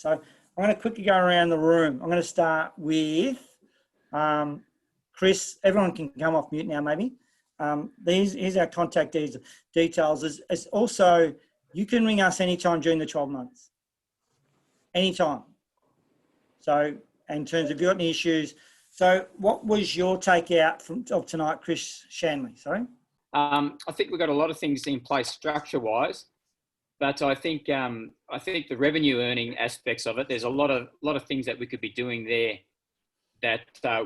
So I'm going to quickly go around the room. I'm going to start with Chris. Everyone can come off mute now, maybe. Here's our contact details. As also, you can ring us anytime during the 12 months. Anytime. So in terms of if you've got any issues. So what was your takeout of tonight, Chris Shanley? Sorry. I think we've got a lot of things in place structure-wise, but I think the revenue earning aspects of it, there's a lot of things that we could be doing there that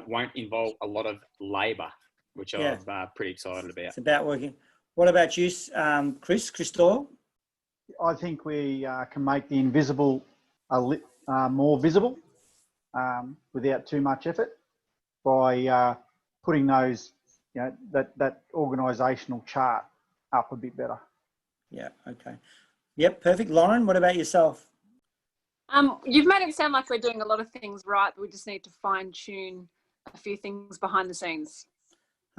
won't involve a lot of labour, which I'm pretty excited about. It's about working. What about you, Chris Doyle? I think we can make the invisible more visible without too much effort by putting those, that organisational chart up a bit better. Yeah, okay. Yep, perfect. Lauren, what about yourself? You've made it sound like we're doing a lot of things right, but we just need to fine tune a few things behind the scenes.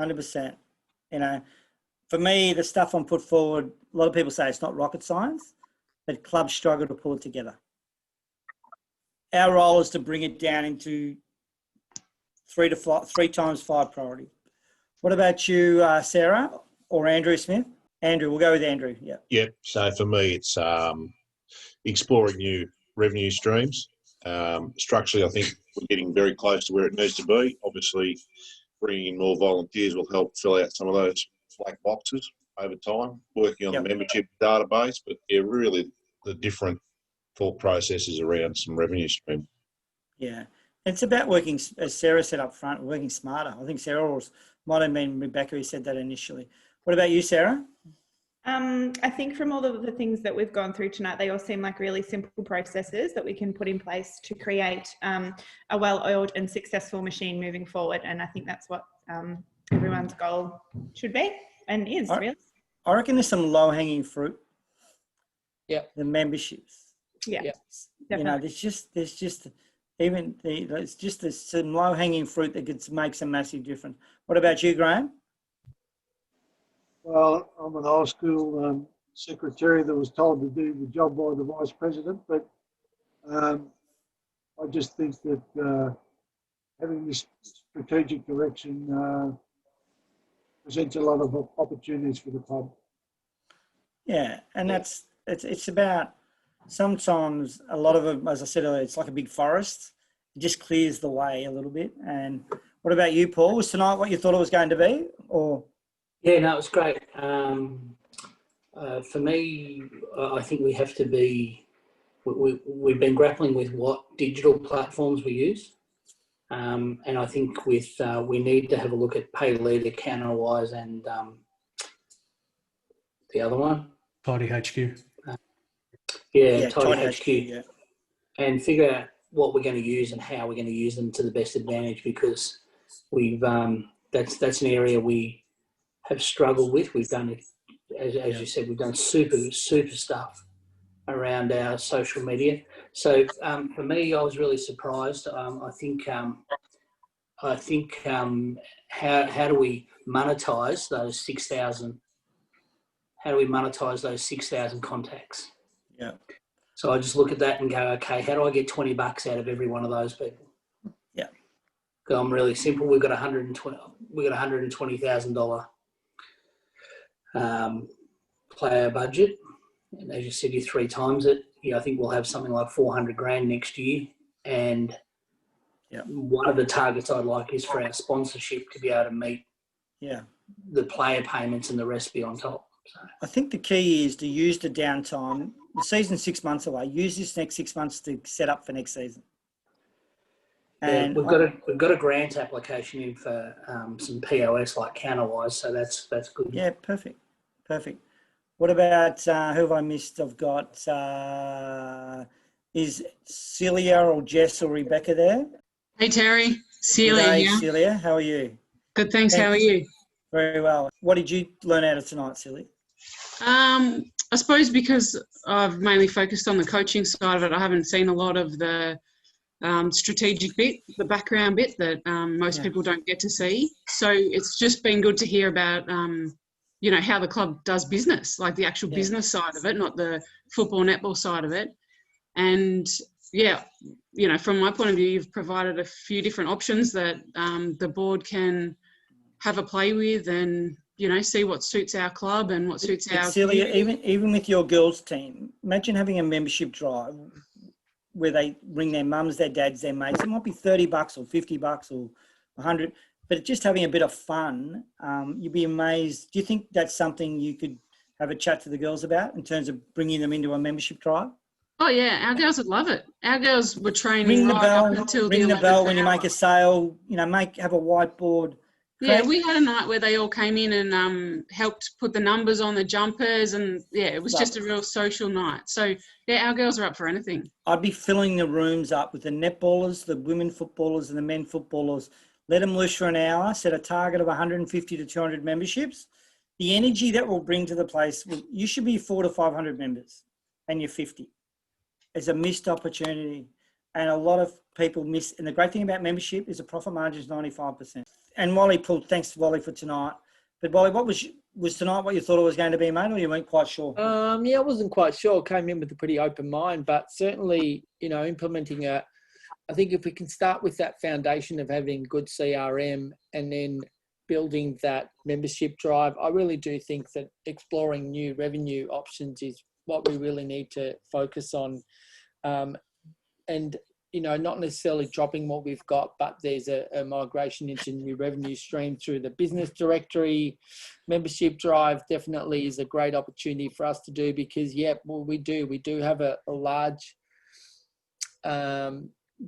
100%. For me, the stuff I'm put forward, a lot of people say it's not rocket science, but clubs struggle to pull it together. Our role is to bring it down into 3 times 5 priority. What about you, Sarah, or Andrew Smith? Andrew, we'll go with Andrew. Yeah. Yep. So for me, it's exploring new revenue streams. Structurally, I think we're getting very close to where it needs to be. Obviously, bringing in more volunteers will help fill out some of those black boxes over time, working on the membership database, but really the different thought processes around some revenue stream. Yeah. It's about working, as Sarah said up front, working smarter. I think Sarah might have been Rebecca who said that initially. What about you, Sarah? I think from all of the things that we've gone through tonight, they all seem like really simple processes that we can put in place to create a well-oiled and successful machine moving forward. And I think that's what everyone's goal should be and is, really. I reckon there's some low-hanging fruit. Yeah. The memberships. Yeah. Definitely. There's some low-hanging fruit that could make some massive difference. What about you, Graham? Well, I'm an old school secretary that was told to do the job by the vice president, but I just think that having this strategic direction presents a lot of opportunities for the club. Yeah, and it's about sometimes a lot of it, as I said earlier, it's like a big forest. It just clears the way a little bit. And what about you, Paul? Was tonight what you thought it was going to be, or? Yeah, no, it was great. For me, I think we have to be, we've been grappling with what digital platforms we use. And I think we need to have a look at Pay Leader, Counterwise, and the other one. Tidy HQ. Tidy HQ. Yeah. And figure out what we're going to use and how we're going to use them to the best advantage, because we've that's an area we have struggled with. We've done it, as you said, we've done super stuff around our social media. So for me, I was really surprised. I think how do we monetize those 6,000? How do we monetize those 6,000 contacts? Yeah. So I just look at that and go, okay, how do I get $20 out of every one of those people? Yeah. Because I'm really simple. We've got $120,000 player budget, and as you said, you 3 times it. I think we'll have something like 400 grand next year. And one of the targets I'd like is for our sponsorship to be able to meet the player payments and the rest be on top. So I think the key is to use the downtime. The season's 6 months away. Use this next 6 months to set up for next season. And we've got a grant application in for some POS like Counterwise, so that's good. Yeah, perfect. What about who have I missed? I've got is Celia or Jess or Rebecca there? Hey Terry, Celia here. Celia, how are you? Good, thanks. How are you? Very well. What did you learn out of tonight, Celia? I suppose because I've mainly focused on the coaching side of it, I haven't seen a lot of the strategic bit, the background bit that most people don't get to see. So it's just been good to hear about, how the club does business, like the actual business side of it, not the football, netball side of it. And, yeah, you know, from my point of view, you've provided a few different options that the board can have a play with and, you know, see what suits our club and what suits our Celia, community. even with your girls team, imagine having a membership drive where they bring their mums, their dads, their mates. It might be $30 or $50 or 100, but just having a bit of fun, you'd be amazed. Do you think that's something you could have a chat to the girls about in terms of bringing them into a membership drive? Oh yeah, our girls would love it. Our girls were training Ring the right bell, up until ring the the bell 11th when you make hour. a sale, you know, have a whiteboard. Yeah, Correct? we had a night where they all came in and helped put the numbers on the jumpers, and yeah, it was just a real social night. So yeah, our girls are up for anything. I'd be filling the rooms up with the netballers, the women footballers and the men footballers. Let them loose for an hour, set a target of 150 to 200 memberships. The energy that will bring to the place, you should be 400 to 500 members and you're 50. It's a missed opportunity. And a lot of people miss. And the great thing about membership is the profit margin is 95%. And Wally pulled, thanks to Wally for tonight. But Wally, what was tonight what you thought it was going to be, mate, or you weren't quite sure? Yeah, I wasn't quite sure. Came in with a pretty open mind, but certainly, you know, implementing I think if we can start with that foundation of having good CRM and then building that membership drive, I really do think that exploring new revenue options is what we really need to focus on. And, you know, not necessarily dropping what we've got, but there's a migration into new revenue stream through the business directory. Membership drive definitely is a great opportunity for us to do because, yeah, well, we do have a large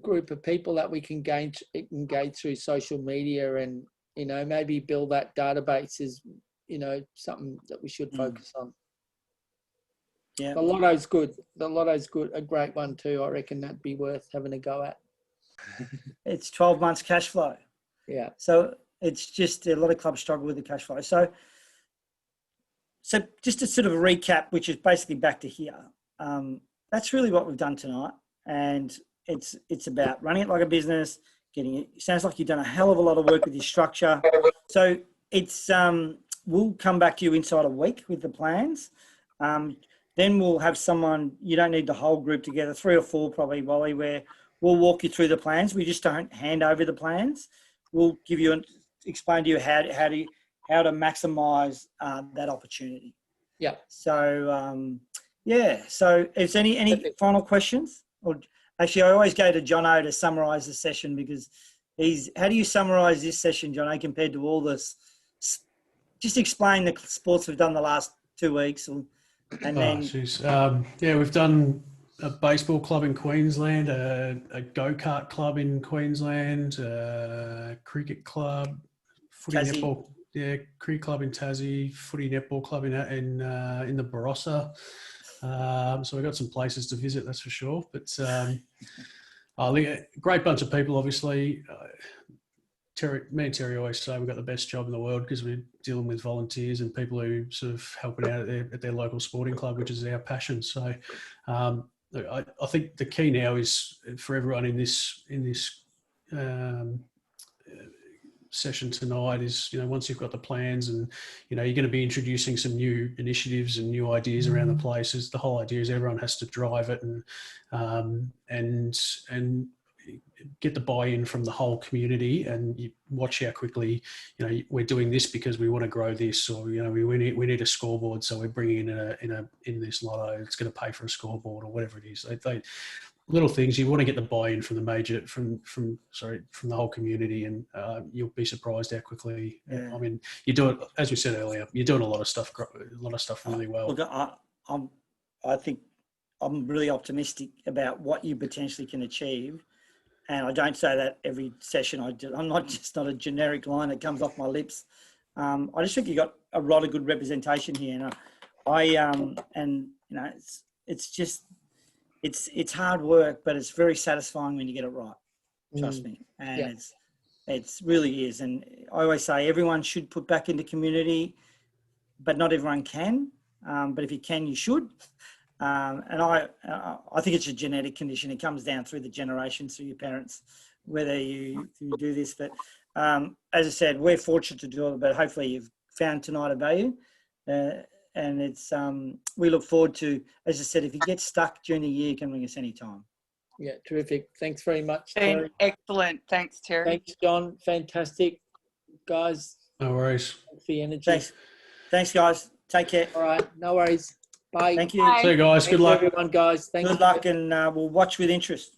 group of people that we can engage through social media and, you know, maybe build that database is, you know, something that we should focus on. Yeah. The Lotto's good. The Lotto's good. A great one too. I reckon that'd be worth having a go at. It's 12 months cash flow. Yeah. So it's just a lot of clubs struggle with the cash flow. So just to sort of recap, which is basically back to here, that's really what we've done tonight. And it's about running it like a business, getting it. Sounds like you've done a hell of a lot of work with your structure. So it's we'll come back to you inside a week with the plans. Then we'll have someone, you don't need the whole group together, 3 or 4 probably, Wally, where we'll walk you through the plans. We just don't hand over the plans. We'll give you explain to you how to maximise that opportunity. Yeah. So So is there any final questions? Or actually, I always go to Jono to summarise the session because how do you summarise this session, Jono, compared to all this? Just explain the sports we've done the last 2 weeks. And then, we've done a baseball club in Queensland, a go-kart club in Queensland, a cricket club, footy netball, cricket club in Tassie, footy netball club in the Barossa. So we've got some places to visit, that's for sure. But a great bunch of people, obviously. Me and Terry always say we've got the best job in the world because we're dealing with volunteers and people who sort of helping out at their local sporting club, which is our passion. So I think the key now is for everyone in this session tonight is, you know, once you've got the plans and, you know, you're going to be introducing some new initiatives and new ideas around the places. The whole idea is everyone has to drive it and get the buy-in from the whole community, and you watch how quickly, you know, we're doing this because we want to grow this, or, you know, we need a scoreboard, so we're bringing in this lotto, it's going to pay for a scoreboard or whatever it is. They little things, you want to get the buy-in from the whole community, and you'll be surprised how quickly. Yeah. I mean, you do it, as we said earlier, you're doing a lot of stuff really well. Look, I think I'm really optimistic about what you potentially can achieve. And I don't say that every session I do. I'm not a generic line that comes off my lips. I just think you got a lot of good representation here. And you know, it's hard work, but it's very satisfying when you get it right. Trust me. And it's really is. And I always say everyone should put back into community, but not everyone can. But if you can, you should. And I think it's a genetic condition. It comes down through the generations, through your parents, whether you do this. But as I said, we're fortunate to do it, but hopefully you've found tonight a value. And it's we look forward to, as I said, if you get stuck during the year, you can ring us anytime. Yeah, terrific. Thanks very much, Been Terry. excellent. Thanks, Terry. Thanks, John. Fantastic. Guys, No worries. thanks for the energy. Thanks, guys. Take care. All right, no worries. Bye. Thank you. Bye. See you guys. Thanks Good luck. everyone, guys. Thanks. Good luck, and we'll watch with interest.